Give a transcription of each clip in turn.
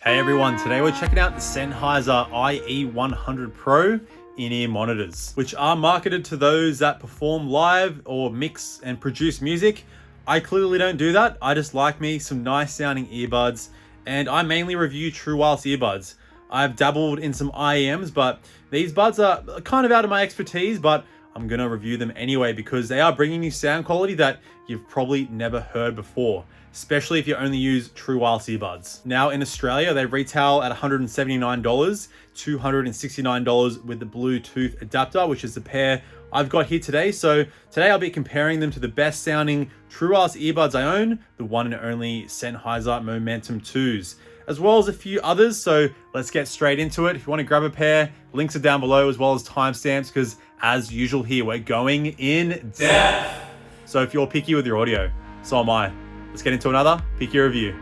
Hey everyone, today we're checking out the Sennheiser IE 100 Pro in-ear monitors, which are marketed to those that perform live or mix and produce music. I clearly don't do that. I just like me some nice sounding earbuds, and I mainly review true wireless earbuds. I've dabbled in some IEMs, but these buds are kind of out of my expertise, but I'm gonna review them anyway because they are bringing you sound quality that you've probably never heard before, especially if you only use true wireless earbuds. Now in Australia, they retail at $179, $269 with the Bluetooth adapter, which is the pair I've got here today. So today I'll be comparing them to the best sounding true wireless earbuds I own, the one and only Sennheiser Momentum 2s, as well as a few others. So let's get straight into it. If you want to grab a pair, links are down below as well as timestamps, because as usual here, we're going in depth. So if you're picky with your audio, so am I. Let's get into another picky review.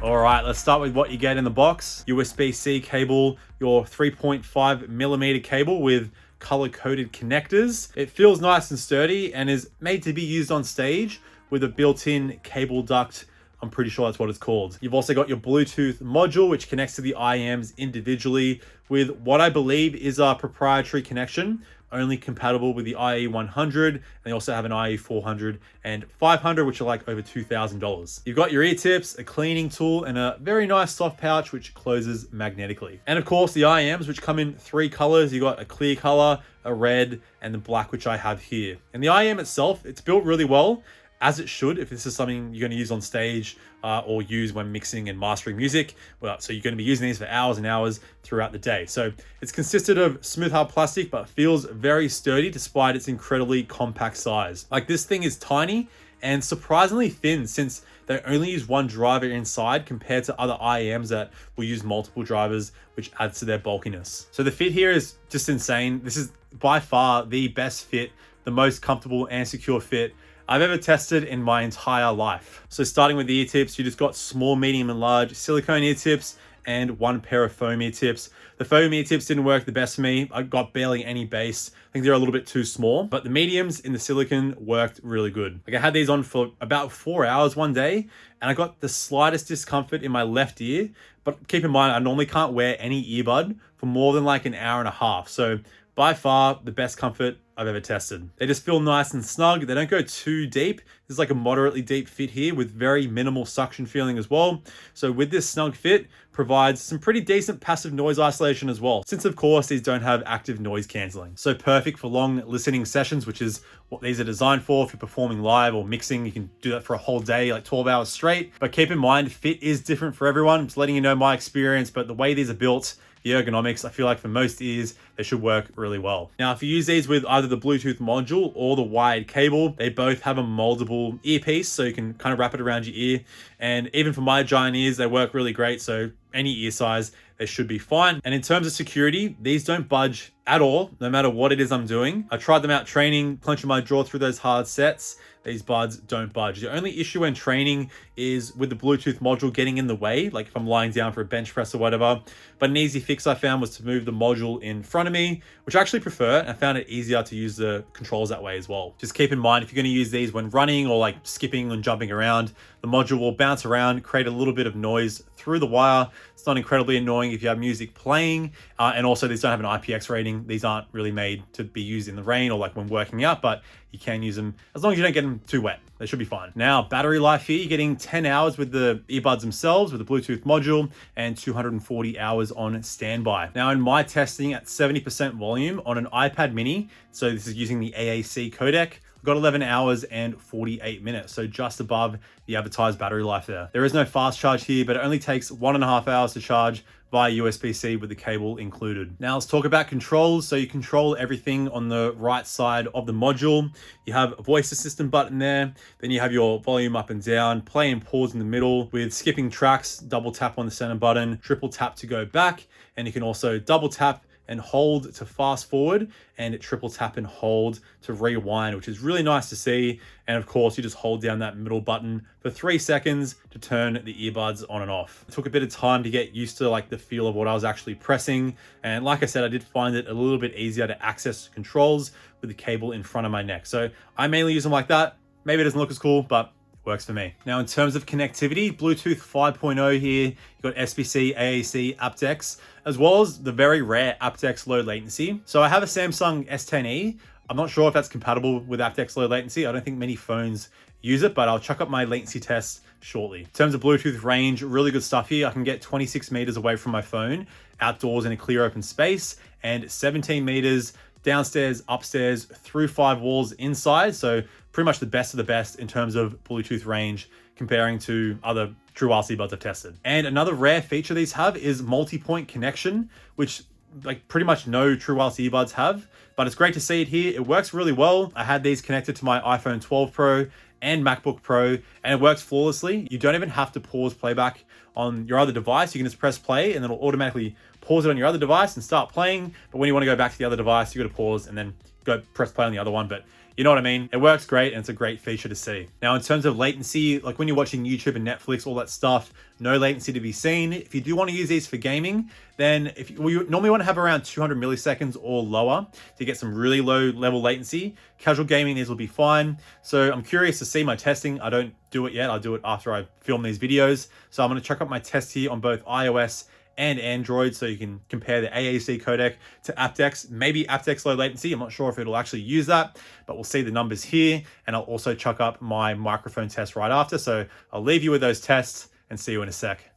All right, let's start with what you get in the box. USB-C cable, your 3.5 millimeter cable with color-coded connectors. It feels nice and sturdy and is made to be used on stage with a built-in cable duct. I'm pretty sure that's what it's called. You've also got your Bluetooth module, which connects to the IEMs individually with what I believe is a proprietary connection, only compatible with the IE 100. And they also have an IE 400 and 500, which are like over $2,000. You've got your ear tips, a cleaning tool, and a very nice soft pouch, which closes magnetically. And of course, the IEMs, which come in 3 colors. You got a clear color, a red, and the black, which I have here. And the IEM itself, it's built really well, as it should, if this is something you're going to use on stage or use when mixing and mastering music. Well, so you're going to be using these for hours and hours throughout the day. So it's consisted of smooth hard plastic, but feels very sturdy despite its incredibly compact size. Like, this thing is tiny and surprisingly thin, since they only use one driver inside compared to other IEMs that will use multiple drivers, which adds to their bulkiness. So the fit here is just insane. This is by far the best fit, the most comfortable and secure fit I've ever tested in my entire life. So starting with the ear tips, you just got small, medium, and large silicone ear tips and 1 pair of foam ear tips. The foam ear tips didn't work the best for me. I got barely any bass. I think they're a little bit too small, but the mediums in the silicone worked really good. Like, I had these on for about 4 hours one day, and I got the slightest discomfort in my left ear. But keep in mind, I normally can't wear any earbud for more than like an hour and a half. So by far the best comfort I've ever tested. They just feel nice and snug. They don't go too deep. There's like a moderately deep fit here with very minimal suction feeling as well. So with this snug fit, provides some pretty decent passive noise isolation as well, since of course these don't have active noise cancelling. So perfect for long listening sessions, which is what these are designed for. If you're performing live or mixing, you can do that for a whole day, like 12 hours straight. But keep in mind, fit is different for everyone. I'm just letting you know my experience, but the way these are built, the ergonomics, I feel like for most ears, they should work really well. Now, if you use these with either the Bluetooth module or the wired cable, they both have a moldable earpiece, so you can kind of wrap it around your ear. And even for my giant ears, they work really great. So any ear size, they should be fine. And in terms of security, these don't budge at all, no matter what it is I'm doing. I tried them out training, clenching my jaw through those hard sets. These buds don't budge. The only issue when training is with the Bluetooth module getting in the way, like if I'm lying down for a bench press or whatever. But an easy fix I found was to move the module in front of me, which I actually prefer, and I found it easier to use the controls that way as well. Just keep in mind, if you're going to use these when running or like skipping and jumping around, the module will bounce around, create a little bit of noise through the wire. It's not incredibly annoying if you have music playing, and also these don't have an IPX rating. These aren't really made to be used in the rain or like when working out, but you can use them as long as you don't get them too wet. They should be fine. Now, battery life here, you're getting 10 hours with the earbuds themselves, with the Bluetooth module, and 240 hours on standby. Now, in my testing at 70% volume on an iPad mini, so this is using the AAC codec, got 11 hours and 48 minutes, so just above the advertised battery life there. There is no fast charge here, but it only takes 1.5 hours to charge via USB-C with the cable included. Now let's talk about controls. So you control everything on the right side of the module. You have a voice assistant button there. Then you have your volume up and down, play and pause in the middle. With skipping tracks, double tap on the center button, triple tap to go back, and you can also double tap and hold to fast forward, and triple tap and hold to rewind, which is really nice to see. And of course, you just hold down that middle button for 3 seconds to turn the earbuds on and off. It took a bit of time to get used to like the feel of what I was actually pressing. And like I said, I did find it a little bit easier to access controls with the cable in front of my neck. So I mainly use them like that. Maybe it doesn't look as cool, but works for me. Now, in terms of connectivity, Bluetooth 5.0 here, you've got SBC, AAC, aptX, as well as the very rare aptX low latency. So I have a Samsung S10e. I'm not sure if that's compatible with aptX low latency. I don't think many phones use it, but I'll chuck up my latency tests shortly. In terms of Bluetooth range, really good stuff here. I can get 26 meters away from my phone, outdoors in a clear open space, and 17 meters downstairs, upstairs, through 5 walls inside. So pretty much the best of the best in terms of Bluetooth range comparing to other true wireless earbuds I've tested. And another rare feature these have is multi-point connection, which like pretty much no true wireless earbuds have, but it's great to see it here. It works really well. I had these connected to my iPhone 12 Pro and MacBook Pro, and it works flawlessly. You don't even have to pause playback on your other device. You can just press play and it'll automatically pause it on your other device and start playing. But when you want to go back to the other device, you got to pause and then go press play on the other one. But you know what I mean? It works great and it's a great feature to see. Now, in terms of latency, like when you're watching YouTube and Netflix, all that stuff, no latency to be seen. If you do want to use these for gaming, then you normally want to have around 200 milliseconds or lower to get some really low level latency. Casual gaming, these will be fine. So I'm curious to see my testing. I don't do it yet. I'll do it after I film these videos. So I'm going to check out my test here on both iOS and Android, so you can compare the AAC codec to aptX, maybe aptX low latency. I'm not sure if it'll actually use that, but we'll see the numbers here. And I'll also chuck up my microphone test right after. So I'll leave you with those tests and see you in a sec.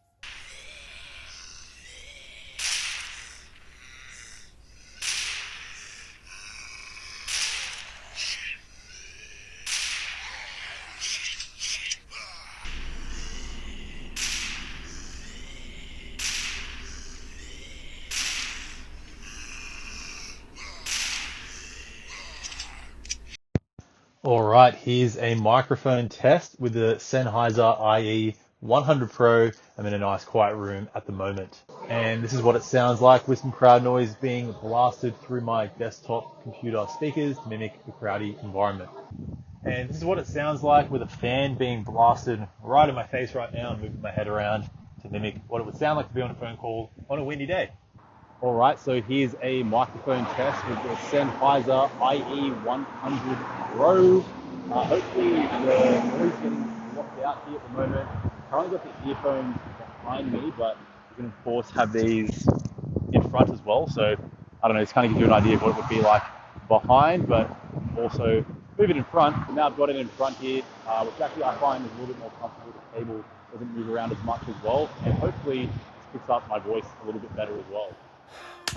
All right, here's a microphone test with the Sennheiser IE 100 Pro. I'm in a nice quiet room at the moment. And this is what it sounds like with some crowd noise being blasted through my desktop computer speakers to mimic a crowdy environment. And this is what it sounds like with a fan being blasted right in my face right now. I'm moving my head around to mimic what it would sound like to be on a phone call on a windy day. All right, so here's a microphone test with the Sennheiser IE 100 Pro. Hopefully the noise is getting blocked out here at the moment. Currently got the earphones behind me, but you can of course have these in front as well. So I don't know, it's kind of give you an idea of what it would be like behind, but also move it in front. So now I've got it in front here, which actually I find is a little bit more comfortable. The cable doesn't move around as much as well, and hopefully this picks up my voice a little bit better as well.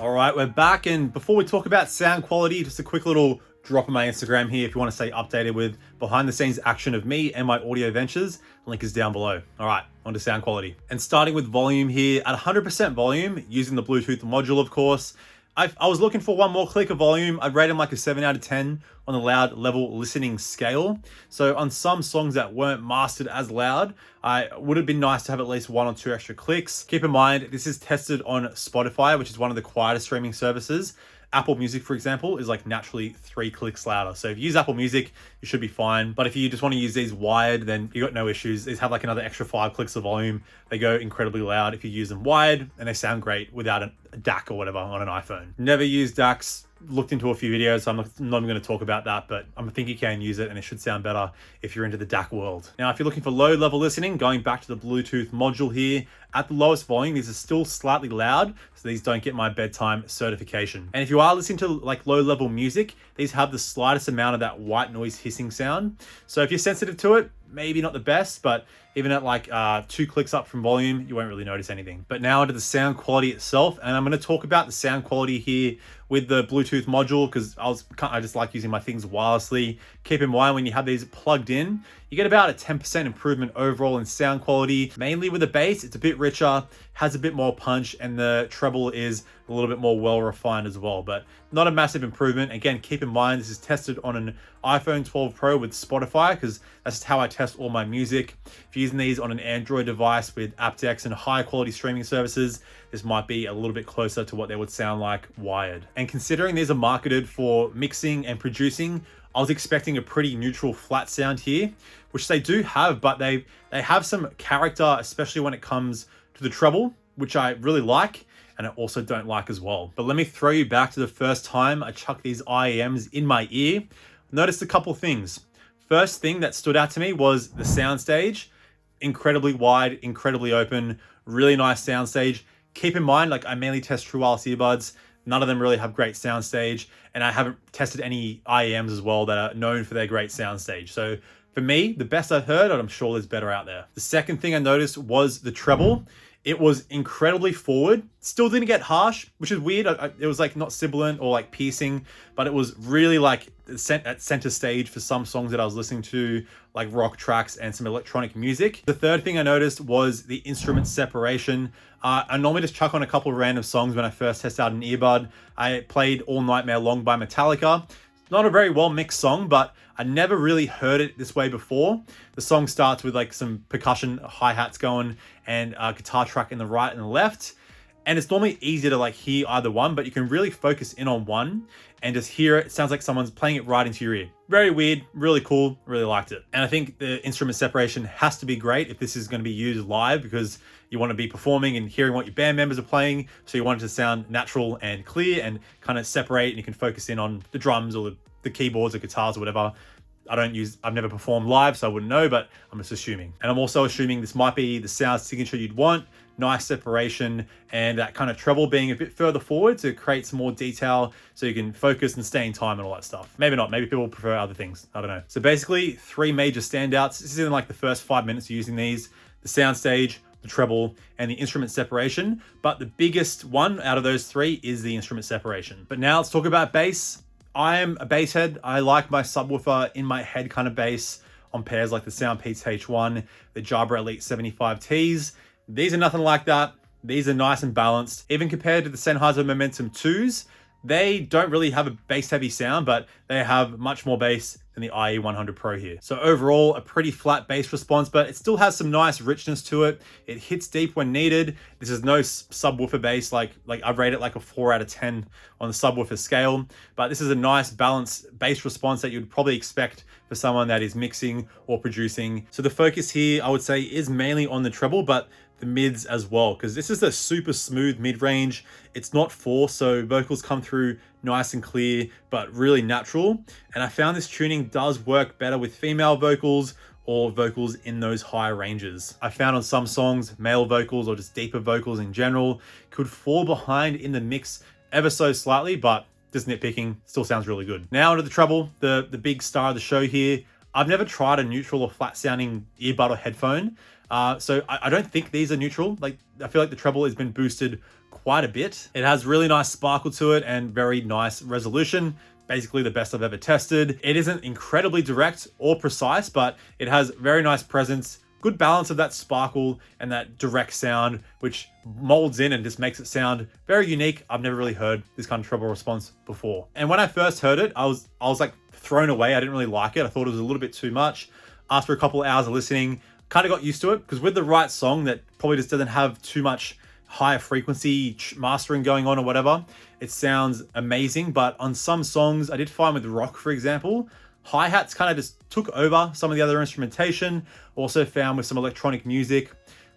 All right, we're back, and before we talk about sound quality, just a quick little drop on my Instagram here if you want to stay updated with behind the scenes action of me and my audio ventures. The link is down below. All right, on to sound quality. And starting with volume here, at 100% volume, using the Bluetooth module, of course, I was looking for one more click of volume. I'd rate them like a 7 out of 10 on the loud level listening scale. So on some songs that weren't mastered as loud, I would have been nice to have at least 1 or 2 extra clicks. Keep in mind, this is tested on Spotify, which is one of the quietest streaming services. Apple Music, for example, is like naturally 3 clicks louder. So if you use Apple Music, you should be fine. But if you just want to use these wired, then you got no issues. These have like another extra 5 clicks of volume. They go incredibly loud if you use them wired, and they sound great without a DAC or whatever on an iPhone. Never used DACs. Looked into a few videos, so I'm not even going to talk about that, but I think you can use it and it should sound better if you're into the DAC world. Now, if you're looking for low level listening, going back to the Bluetooth module here, at the lowest volume, these are still slightly loud, so these don't get my bedtime certification. And if you are listening to like low level music, these have the slightest amount of that white noise hissing sound. So if you're sensitive to it, maybe not the best, but even at like 2 clicks up from volume, you won't really notice anything. But now onto the sound quality itself, and I'm going to talk about the sound quality here with the Bluetooth module, because I just like using my things wirelessly. Keep in mind, when you have these plugged in, you get about a 10% improvement overall in sound quality. Mainly with the bass, it's a bit richer, has a bit more punch, and the treble is a little bit more well refined as well, but not a massive improvement. Again, keep in mind, this is tested on an iPhone 12 Pro with Spotify, because that's just how I test all my music. If you're using these on an Android device with aptX and high quality streaming services, this might be a little bit closer to what they would sound like wired. And considering these are marketed for mixing and producing, I was expecting a pretty neutral flat sound here, which they do have, but they have some character, especially when it comes to the treble, which I really like, and I also don't like as well. But let me throw you back to the first time I chucked these IEMs in my ear. Noticed a couple things. First thing that stood out to me was the soundstage. Incredibly wide, incredibly open, really nice soundstage. Keep in mind, like I mainly test true wireless earbuds. None of them really have great soundstage, and I haven't tested any IEMs as well that are known for their great soundstage. So for me, the best I've heard, and I'm sure there's better out there. The second thing I noticed was the treble. It was incredibly forward. Still didn't get harsh, which is weird. It was like not sibilant or like piercing, but it was really like at center stage for some songs that I was listening to, like rock tracks and some electronic music. The third thing I noticed was the instrument separation. I normally just chuck on a couple of random songs when I first test out an earbud. I played All Nightmare Long by Metallica. Not a very well mixed song, but I never really heard it this way before. The song starts with like some percussion hi-hats going and a guitar track in the right and the left. And it's normally easier to like hear either one, but you can really focus in on one and just hear it. It sounds like someone's playing it right into your ear. Very weird, really cool, really liked it. And I think the instrument separation has to be great if this is going to be used live, because you want to be performing and hearing what your band members are playing. So you want it to sound natural and clear and kind of separate, and you can focus in on the drums or the keyboards or guitars or whatever. I've never performed live, so I wouldn't know, but I'm just assuming. And I'm also assuming this might be the sound signature you'd want. Nice separation and that kind of treble being a bit further forward to create some more detail so you can focus and stay in time and all that stuff. Maybe not, maybe people prefer other things. I don't know. So basically 3 major standouts. This is in like the first 5 minutes of using these: the soundstage, the treble, and the instrument separation. But the biggest one out of those 3 is the instrument separation. But now let's talk about bass. I am a bass head. I like my subwoofer in my head kind of bass on pairs like the Soundpeats H1, the Jabra Elite 75Ts. These are nothing like that. These are nice and balanced. Even compared to the Sennheiser Momentum 2s, they don't really have a bass heavy sound, but they have much more bass than the IE 100 Pro here. So overall, a pretty flat bass response, but it still has some nice richness to it. It hits deep when needed. This is no subwoofer bass, like I rate it like a 4 out of 10 on the subwoofer scale, but this is a nice balanced bass response that you'd probably expect for someone that is mixing or producing. So the focus here, I would say, is mainly on the treble, but the mids as well, because this is a super smooth mid-range. It's not forced, so vocals come through nice and clear, but really natural. And I found this tuning does work better with female vocals or vocals in those higher ranges. I found on some songs, male vocals or just deeper vocals in general could fall behind in the mix ever so slightly, but just nitpicking, still sounds really good. Now onto the treble, the big star of the show here. I've never tried a neutral or flat sounding earbud or headphone. So I don't think these are neutral. Like, I feel like the treble has been boosted quite a bit. It has really nice sparkle to it and very nice resolution. Basically the best I've ever tested. It isn't incredibly direct or precise, but it has very nice presence, good balance of that sparkle and that direct sound, which molds in and just makes it sound very unique. I've never really heard this kind of treble response before. And when I first heard it, I was like thrown away. I didn't really like it. I thought it was a little bit too much. After a couple of hours of listening, kind of got used to it, because with the right song that probably just doesn't have too much higher frequency mastering going on or whatever, it sounds amazing. But on some songs, I did find with rock, for example, hi-hats kind of just took over some of the other instrumentation. Also found with some electronic music,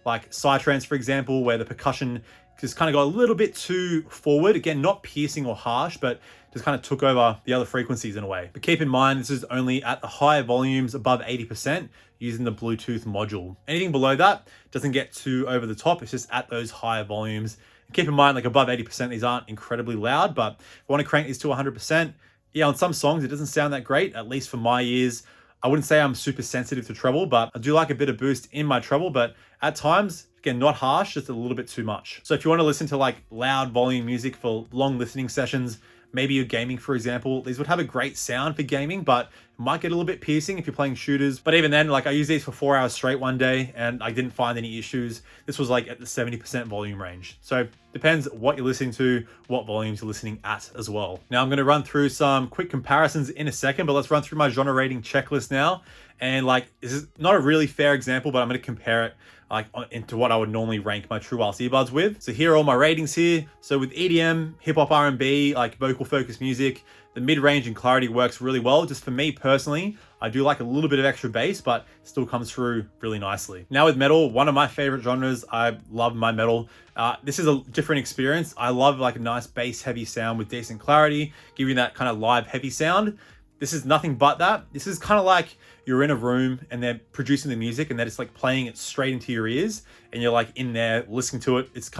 like Psytrance, for example, where the percussion just kind of got a little bit too forward. Again, not piercing or harsh, but just kind of took over the other frequencies in a way. But keep in mind, this is only at the higher volumes above 80% using the Bluetooth module. Anything below that doesn't get too over the top. It's just at those higher volumes. And keep in mind, like above 80%, these aren't incredibly loud, but if I want to crank these to 100%, yeah, on some songs, it doesn't sound that great, at least for my ears. I wouldn't say I'm super sensitive to treble, but I do like a bit of boost in my treble, but at times, again, not harsh, just a little bit too much. So if you want to listen to like loud volume music for long listening sessions, maybe you're gaming, for example, these would have a great sound for gaming, but it might get a little bit piercing if you're playing shooters. But even then, like I used these for 4 hours straight one day and I didn't find any issues. This was like at the 70% volume range. So depends what you're listening to, what volumes you're listening at as well. Now I'm going to run through some quick comparisons in a second, but let's run through my genre rating checklist now. And like, this is not a really fair example, but I'm going to compare it like into what I would normally rank my true wireless earbuds with. So here are all my ratings here. So with EDM, hip hop, R&B, like vocal focused music, the mid-range and clarity works really well. Just for me personally, I do like a little bit of extra bass, but still comes through really nicely. Now with metal, one of my favorite genres, I love my metal. This is a different experience. I love like a nice bass heavy sound with decent clarity, giving that kind of live heavy sound. This is nothing but that. This is kind of like you're in a room and they're producing the music and they're just like playing it straight into your ears and you're like in there listening to it. It's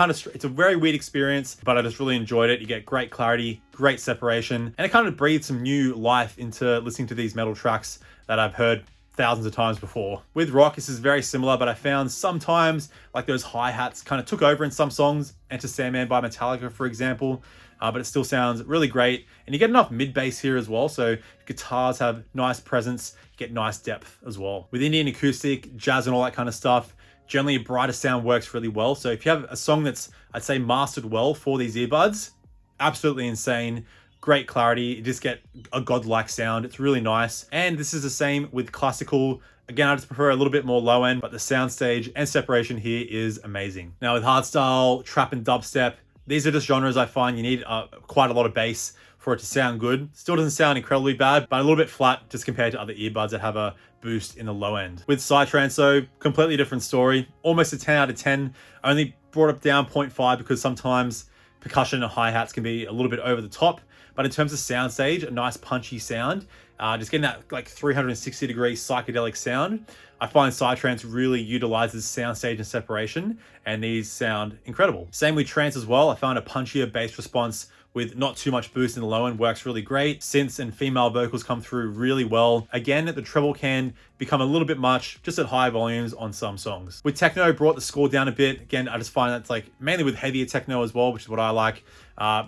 a very weird experience, but I just really enjoyed it. You get great clarity, great separation, and it kind of breathes some new life into listening to these metal tracks that I've heard thousands of times before. With rock, this is very similar, but I found sometimes like those hi-hats kind of took over in some songs. Enter Sandman by Metallica, for example. But it still sounds really great. And you get enough mid-bass here as well. So guitars have nice presence, you get nice depth as well. With Indian acoustic, jazz and all that kind of stuff, generally a brighter sound works really well. So if you have a song that's, I'd say, mastered well for these earbuds, absolutely insane. Great clarity, you just get a godlike sound. It's really nice. And this is the same with classical. Again, I just prefer a little bit more low end, but the soundstage and separation here is amazing. Now with hardstyle, trap and dubstep, these are just genres I find you need quite a lot of bass for it to sound good. Still doesn't sound incredibly bad, but a little bit flat just compared to other earbuds that have a boost in the low end. With Psytrance though, completely different story. Almost a 10 out of 10. Only brought it down 0.5 because sometimes percussion and hi-hats can be a little bit over the top. But in terms of soundstage, a nice punchy sound. Just getting that like 360 degree psychedelic sound. I find Psytrance really utilizes soundstage and separation, and these sound incredible. Same with trance as well. I found a punchier bass response with not too much boost in the low end works really great. Synths and female vocals come through really well. Again, the treble can become a little bit much just at high volumes on some songs. With techno, brought the score down a bit. Again, I just find that's like mainly with heavier techno as well, which is what I like.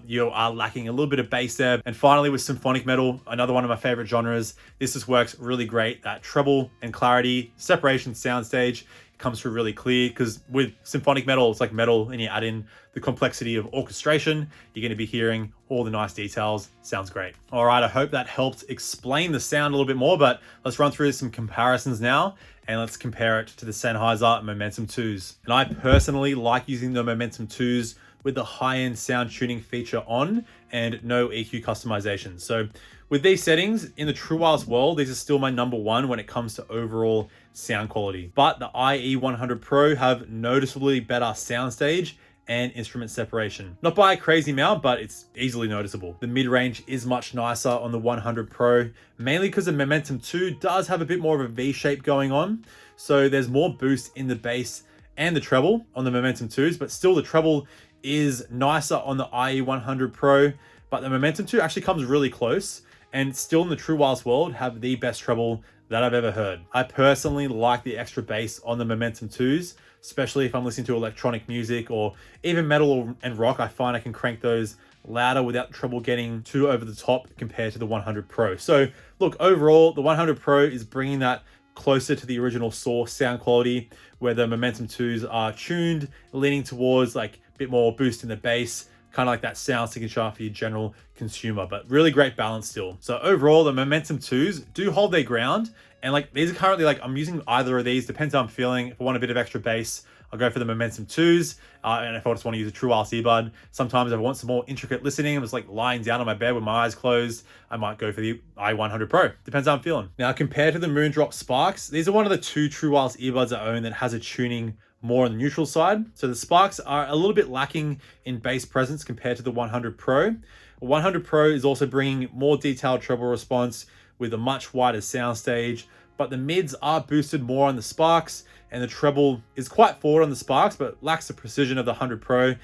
You are lacking a little bit of bass there. And finally with symphonic metal, another one of my favorite genres, this just works really great. That treble and clarity, separation, soundstage comes through really clear, because with symphonic metal, it's like metal and you add in the complexity of orchestration, you're going to be hearing all the nice details. Sounds great. All right, I hope that helped explain the sound a little bit more, but let's run through some comparisons now and let's compare it to the Sennheiser Momentum 2s. And I personally like using the Momentum 2s with the high-end sound tuning feature on and no EQ customization. So with these settings, in the true wireless world, these are still my number one when it comes to overall sound quality. But the IE100 Pro have noticeably better soundstage and instrument separation. Not by a crazy amount, but it's easily noticeable. The mid-range is much nicer on the 100 Pro, mainly because the Momentum 2 does have a bit more of a V-shape going on. So there's more boost in the bass and the treble on the Momentum 2s, but still the treble is nicer on the IE100 Pro, but the Momentum 2 actually comes really close, and still in the true wireless world have the best treble that I've ever heard. I personally like the extra bass on the Momentum 2s, especially if I'm listening to electronic music or even metal and rock. I find I can crank those louder without the treble getting too over the top compared to the 100 Pro. So look, overall, the 100 Pro is bringing that closer to the original source sound quality, where the Momentum 2s are tuned, leaning towards like a bit more boost in the bass, kind of like that sound signature for your general consumer, but really great balance still. So overall, the Momentum 2s do hold their ground. And like these are currently like, I'm using either of these, depends how I'm feeling. If I want a bit of extra bass, I'll go for the Momentum 2s. And if I just want to use a true wireless earbud, sometimes if I want some more intricate listening, I'm just like lying down on my bed with my eyes closed, I might go for the IE100 Pro. Depends how I'm feeling. Now, compared to the MoonDrop Sparks, these are one of the two true wireless earbuds I own that has a tuning more on the neutral side. So the Sparks are a little bit lacking in bass presence compared to the 100 Pro. 100 Pro is also bringing more detailed treble response with a much wider soundstage, but the mids are boosted more on the Sparks, and the treble is quite forward on the Sparks, but lacks the precision of the 100 Pro,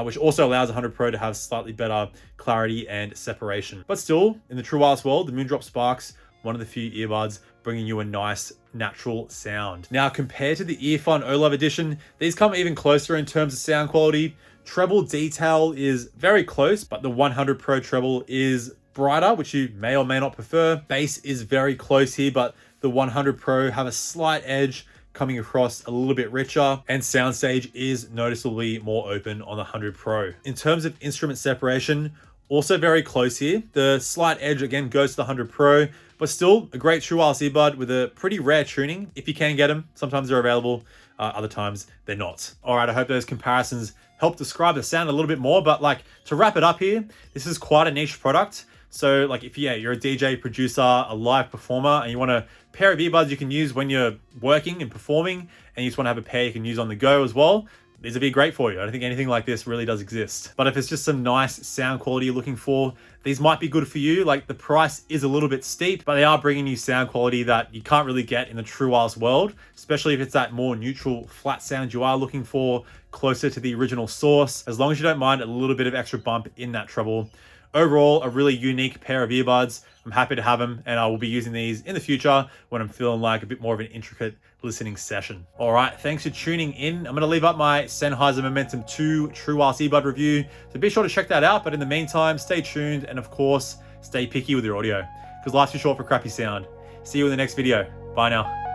which also allows the 100 Pro to have slightly better clarity and separation. But still, in the true wireless world, the MoonDrop Sparks, one of the few earbuds bringing you a nice natural sound. Now, compared to the Earfun Oluv edition, these come even closer in terms of sound quality. Treble detail is very close, but the 100 Pro treble is brighter, which you may or may not prefer. Bass is very close here, but the 100 Pro have a slight edge, coming across a little bit richer, and soundstage is noticeably more open on the 100 Pro. In terms of instrument separation, also very close here. The slight edge again goes to the 100 Pro, but still a great true wireless earbud with a pretty rare tuning. If you can get them, sometimes they're available, other times they're not. All right, I hope those comparisons help describe the sound a little bit more, but like to wrap it up here, this is quite a niche product. So like if you're a DJ, producer, a live performer, and you want a pair of earbuds you can use when you're working and performing, and you just want to have a pair you can use on the go as well, these would be great for you. I don't think anything like this really does exist. But if it's just some nice sound quality you're looking for, these might be good for you. Like, the price is a little bit steep, but they are bringing you sound quality that you can't really get in the true wireless world, especially if it's that more neutral, flat sound you are looking for, closer to the original source, as long as you don't mind a little bit of extra bump in that treble. Overall, a really unique pair of earbuds. I'm happy to have them, and I will be using these in the future when I'm feeling like a bit more of an intricate listening session. All right, thanks for tuning in. I'm going to leave up my Sennheiser Momentum 2 True Wireless earbud review, so be sure to check that out. But in the meantime, stay tuned, and of course, stay picky with your audio, because life's too short for crappy sound. See you in the next video. Bye now.